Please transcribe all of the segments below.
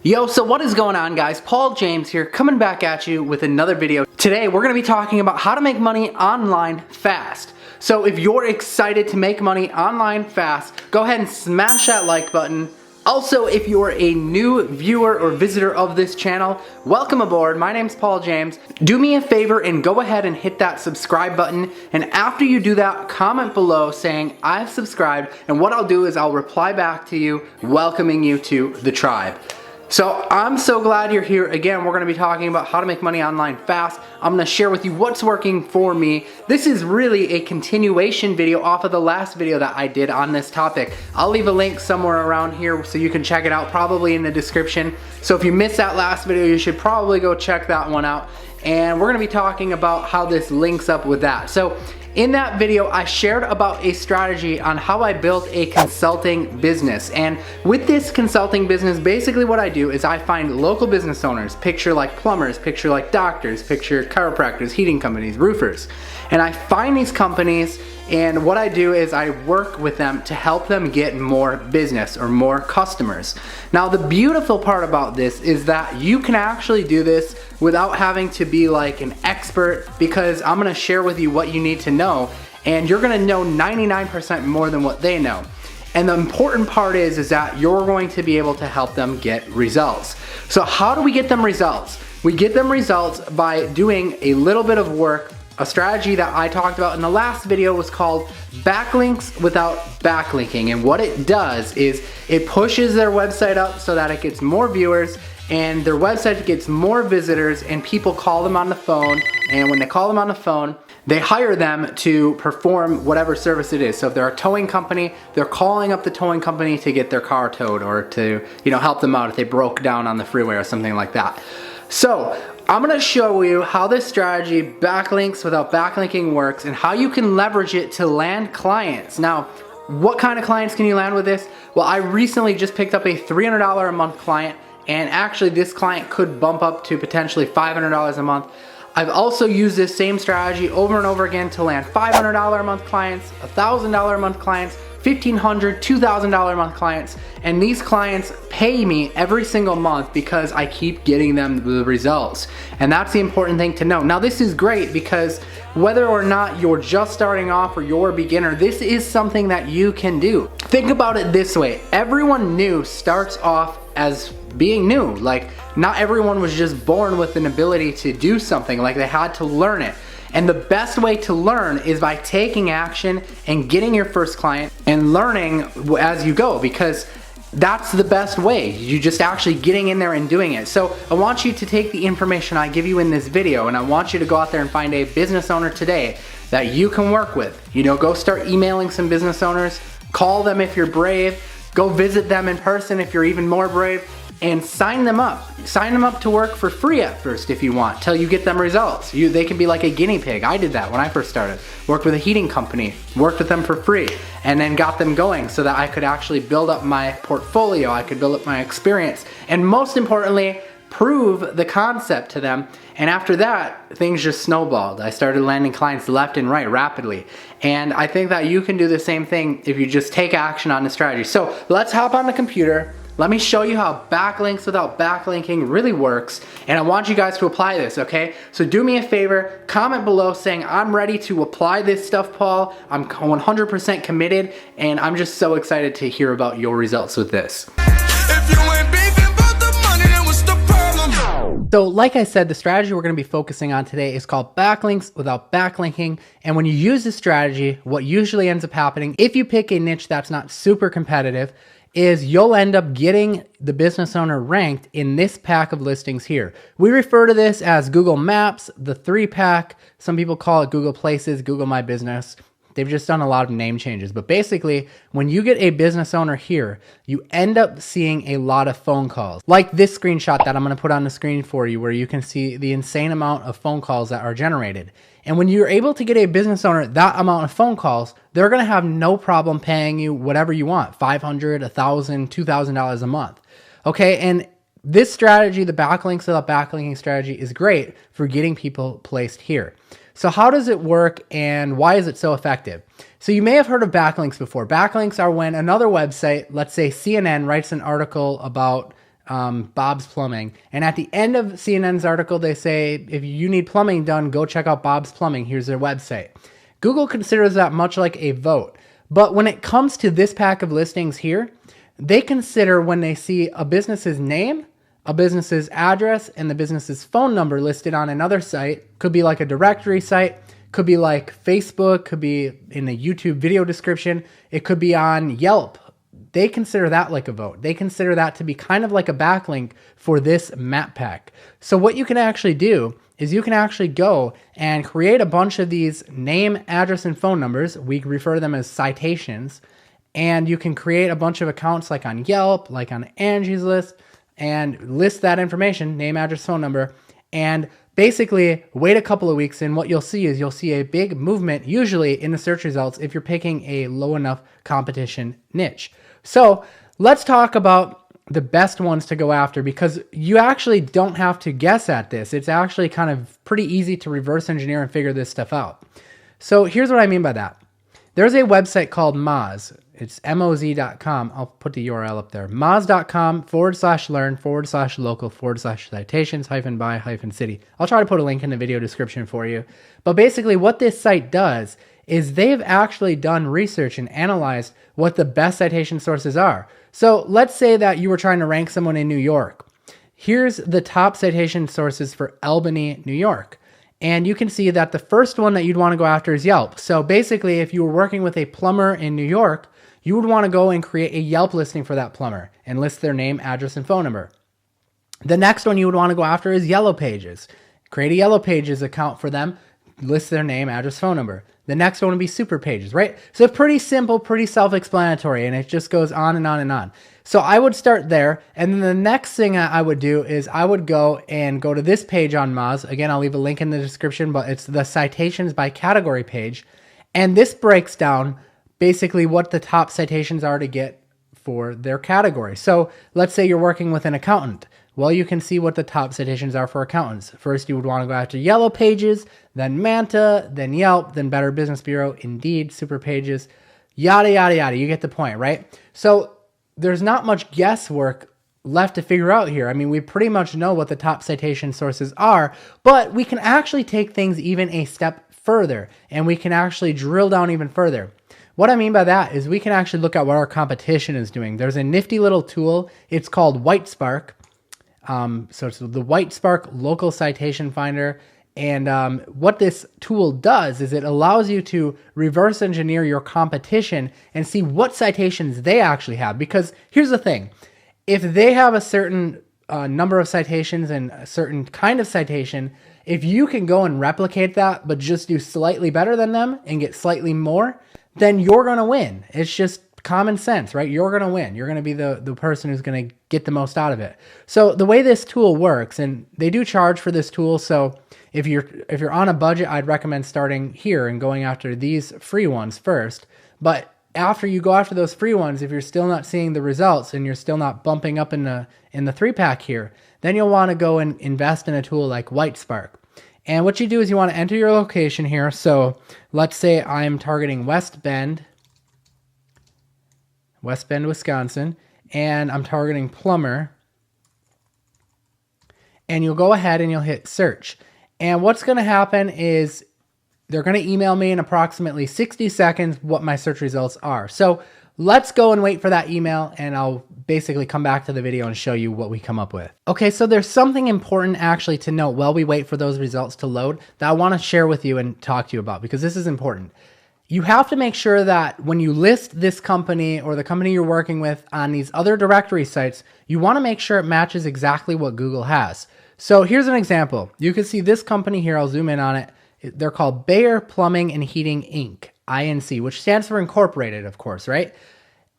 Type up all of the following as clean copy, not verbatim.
Yo, so what is going on, guys? Paul James here, coming back at you with another video. Today we're going to be talking about how to make money online fast. So if you're excited to make money online fast, go ahead and smash that like button. Also, if you're a new viewer or visitor of this channel, welcome aboard. My name's Paul James. Do me a favor and go ahead and hit that subscribe button. And after you do that, comment below saying I've subscribed. And what I'll do is I'll reply back to you, welcoming you to the tribe. So I'm so glad you're here. Again, we're gonna be talking about how to make money online fast. I'm gonna share with you what's working for me. This is really a continuation video off of the last video that I did on this topic. I'll leave a link somewhere around here so you can check it out, probably in the description. So if you missed that last video, you should probably go check that one out. And we're gonna be talking about how this links up with that. So in that video, I shared about a strategy on how I built a consulting business. And with this consulting business, basically what I do is I find local business owners, picture like plumbers, picture like doctors, picture chiropractors, heating companies, roofers. And I find these companies, and what I do is I work with them to help them get more business or more customers. Now, the beautiful part about this is that you can actually do this without having to be like an expert, because I'm gonna share with you what you need to know, and you're gonna know 99% more than what they know. And the important part is that you're going to be able to help them get results. So how do we get them results? We get them results by doing a little bit of work. A strategy that I talked about in the last video was called Backlinks without backlinking. And what it does is it pushes their website up so that it gets more viewers, and their website gets more visitors, and people call them on the phone. And when they call them on the phone, they hire them to perform whatever service it is. So if they're a towing company, they're calling up the towing company to get their car towed, or to, help them out if they broke down on the freeway or something like that. So I'm gonna show you how this strategy, backlinks without backlinking, works, and how you can leverage it to land clients. Now, what kind of clients can you land with this? Well, I recently just picked up a $300 a month client, and actually this client could bump up to potentially $500 a month. I've also used this same strategy over and over again to land $500 a month clients, $1,000 a month clients, $1,500, $2,000 a month clients, and these clients pay me every single month because I keep getting them the results. And that's the important thing to know. Now, this is great because whether or not you're just starting off or you're a beginner, this is something that you can do. Think about it this way. Everyone new starts off as being new. Like, not everyone was just born with an ability to do something. Like, they had to learn it. And the best way to learn is by taking action and getting your first client and learning as you go, because that's the best way. You just actually getting in there and doing it. So I want you to take the information I give you in this video, and I want you to go out there and find a business owner today that you can work with. Go start emailing some business owners, call them if you're brave, go visit them in person if you're even more brave, and sign them up. Sign them up to work for free at first if you want, till you get them results. They can be like a guinea pig. I did that when I first started. Worked with a heating company, worked with them for free, and then got them going so that I could actually build up my portfolio, I could build up my experience, and most importantly, prove the concept to them. And after that, things just snowballed. I started landing clients left and right rapidly. And I think that you can do the same thing if you just take action on the strategy. So let's hop on the computer. Let me show you how backlinks without backlinking really works, and I want you guys to apply this, okay? So do me a favor, comment below saying I'm ready to apply this stuff, Paul. I'm 100% committed, and I'm just so excited to hear about your results with this. If you ain't beefing about the money, then what's the problem? So like I said, the strategy we're gonna be focusing on today is called backlinks without backlinking. And when you use this strategy, what usually ends up happening, if you pick a niche that's not super competitive, is you'll end up getting the business owner ranked in this pack of listings here. We refer to this as Google Maps, the 3-pack. Some people call it Google Places, Google My Business. They've just done a lot of name changes. But basically, when you get a business owner here, you end up seeing a lot of phone calls. Like this screenshot that I'm gonna put on the screen for you, where you can see the insane amount of phone calls that are generated. And when you're able to get a business owner that amount of phone calls, they're gonna have no problem paying you whatever you want, $500, $1,000, $2,000 a month. Okay, and this strategy, the backlinks without backlinking strategy, is great for getting people placed here. So how does it work, and why is it so effective? So you may have heard of backlinks before. Backlinks are when another website, let's say CNN, writes an article about Bob's Plumbing. And at the end of CNN's article, they say, if you need plumbing done, go check out Bob's Plumbing. Here's their website. Google considers that much like a vote. But when it comes to this pack of listings here, they consider when they see a business's name, a business's address, and the business's phone number listed on another site. Could be like a directory site, could be like Facebook, could be in a YouTube video description, it could be on Yelp. They consider that like a vote. They consider that to be kind of like a backlink for this map pack. So what you can actually do is you can actually go and create a bunch of these name, address, and phone numbers. We refer to them as citations. And you can create a bunch of accounts like on Yelp, like on Angie's List, and list that information, name, address, phone number, and basically wait a couple of weeks, and what you'll see is you'll see a big movement, usually in the search results, if you're picking a low enough competition niche. So let's talk about the best ones to go after, because you actually don't have to guess at this. It's actually kind of pretty easy to reverse engineer and figure this stuff out. So here's what I mean by that. There's a website called Moz. It's moz.com. I'll put the URL up there. moz.com/learn/local/citations-by-city. I'll try to put a link in the video description for you. But basically what this site does is they've actually done research and analyzed what the best citation sources are. So let's say that you were trying to rank someone in New York. Here's the top citation sources for Albany, New York. And you can see that the first one that you'd want to go after is Yelp. So basically, if you were working with a plumber in New York, you would want to go and create a Yelp listing for that plumber and list their name, address, and phone number. The next one you would want to go after is Yellow Pages. Create a Yellow Pages account for them, list their name, address, phone number. The next one would be Super Pages, right? So pretty simple, pretty self-explanatory, and it just goes on and on and on. So I would start there, and then the next thing I would do is I would go to this page on Moz. Again, I'll leave a link in the description, but it's the citations by category page. And this breaks down basically what the top citations are to get for their category. So let's say you're working with an accountant. Well, you can see what the top citations are for accountants. First, you would want to go after Yellow Pages, then Manta, then Yelp, then Better Business Bureau, Indeed, Super Pages, yada, yada, yada. You get the point, right? So there's not much guesswork left to figure out here. I mean, we pretty much know what the top citation sources are, but we can actually take things even a step further, and we can actually drill down even further. What I mean by that is we can actually look at what our competition is doing. There's a nifty little tool. It's called WhiteSpark. So it's the WhiteSpark Local Citation Finder. And what this tool does is it allows you to reverse engineer your competition and see what citations they actually have. Because here's the thing. If they have a certain number of citations and a certain kind of citation, if you can go and replicate that, but just do slightly better than them and get slightly more, then you're going to win. It's just common sense, right? You're going to win. You're going to be the person who's going to get the most out of it. So the way this tool works, and they do charge for this tool, so if you're on a budget, I'd recommend starting here and going after these free ones first. But after you go after those free ones, if you're still not seeing the results and you're still not bumping up in the 3-pack here, then you'll want to go and invest in a tool like WhiteSpark. And what you do is you want to enter your location here. So let's say I'm targeting West Bend, Wisconsin, and I'm targeting plumber. And you'll go ahead and you'll hit search. And what's going to happen is they're going to email me in approximately 60 seconds what my search results are. So let's go and wait for that email, and I'll basically come back to the video and show you what we come up with. Okay, so there's something important actually to note while we wait for those results to load that I want to share with you and talk to you about, because this is important. You have to make sure that when you list this company or the company you're working with on these other directory sites, you want to make sure it matches exactly what Google has. So here's an example. You can see this company here. I'll zoom in on it. They're called Bayer Plumbing and Heating Inc., INC, which stands for Incorporated, of course, right?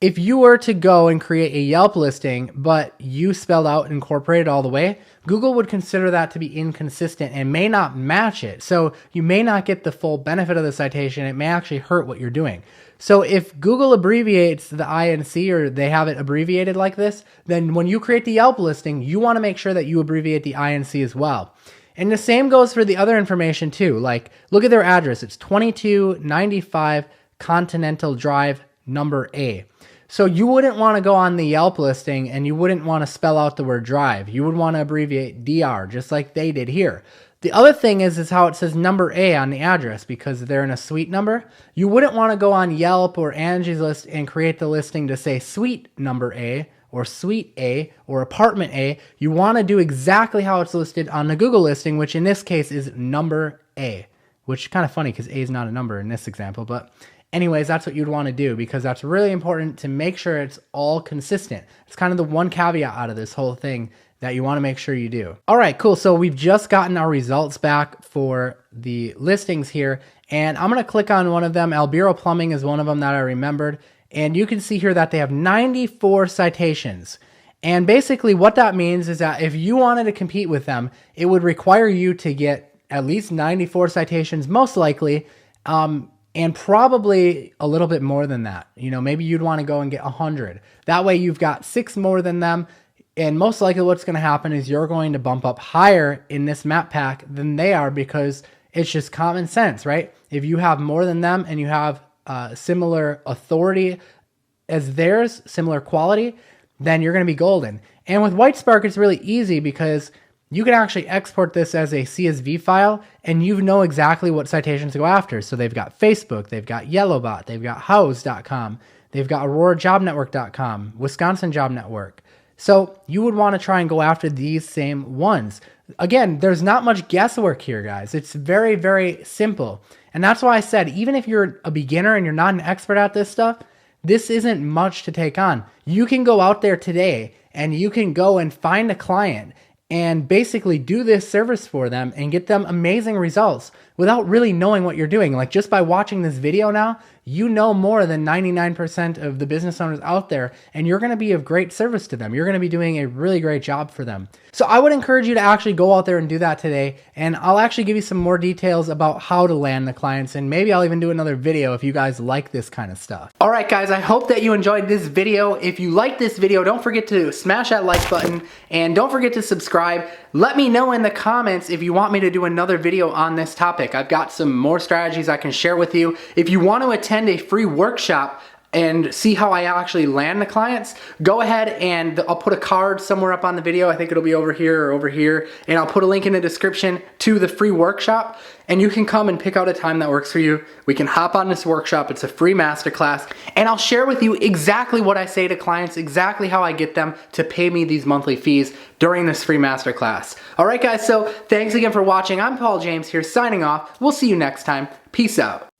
If you were to go and create a Yelp listing, but you spelled out Incorporated all the way, Google would consider that to be inconsistent and may not match it. So you may not get the full benefit of the citation. It may actually hurt what you're doing. So if Google abbreviates the INC, or they have it abbreviated like this, then when you create the Yelp listing, you want to make sure that you abbreviate the INC as well. And the same goes for the other information too. Like, look at their address. It's 2295 Continental Drive, number A. So you wouldn't want to go on the Yelp listing and you wouldn't want to spell out the word drive. You would want to abbreviate DR, just like they did here. The other thing is how it says number A on the address because they're in a suite number. You wouldn't want to go on Yelp or Angie's List and create the listing to say suite number A or suite A or apartment A. You want to do exactly how it's listed on the Google listing, which in this case is number A, which is kind of funny because A is not a number in this example, but anyways, that's what you'd want to do because that's really important to make sure it's all consistent. It's kind of the one caveat out of this whole thing that you want to make sure you do. All right, cool. So we've just gotten our results back for the listings here, and I'm going to click on one of them. Albiro Plumbing is one of them that I remembered, and you can see here that they have 94 citations. And basically what that means is that if you wanted to compete with them, it would require you to get at least 94 citations, most likely, and probably a little bit more than that. You know, maybe you'd want to go and get 100. That way you've got 6 more than them. And most likely what's going to happen is you're going to bump up higher in this map pack than they are because it's just common sense, right? If you have more than them and you have similar authority as theirs, similar quality, then you're going to be golden. And with WhiteSpark, it's really easy because you can actually export this as a CSV file and you know exactly what citations to go after. So they've got Facebook, they've got Yellowbot, they've got House.com, they've got AuroraJobNetwork.com, Wisconsin Job Network. So you would want to try and go after these same ones. Again, there's not much guesswork here, guys. It's very, very simple. And that's why I said, even if you're a beginner and you're not an expert at this stuff, this isn't much to take on. You can go out there today and you can go and find a client and basically do this service for them and get them amazing results without really knowing what you're doing. Like just by watching this video now, you know more than 99% of the business owners out there, and you're going to be of great service to them. You're going to be doing a really great job for them. So I would encourage you to actually go out there and do that today, and I'll actually give you some more details about how to land the clients, and maybe I'll even do another video if you guys like this kind of stuff. All right, guys, I hope that you enjoyed this video. If you like this video, don't forget to smash that like button, and don't forget to subscribe. Let me know in the comments if you want me to do another video on this topic. I've got some more strategies I can share with you. If you want to attend a free workshop and see how I actually land the clients, go ahead and I'll put a card somewhere up on the video. I think it'll be over here or over here, and I'll put a link in the description to the free workshop, and you can come and pick out a time that works for you. We can hop on this workshop. It's a free masterclass, and I'll share with you exactly what I say to clients, exactly how I get them to pay me these monthly fees during this free masterclass. All right, guys, so thanks again for watching. I'm Paul James here signing off. We'll see you next time. Peace out.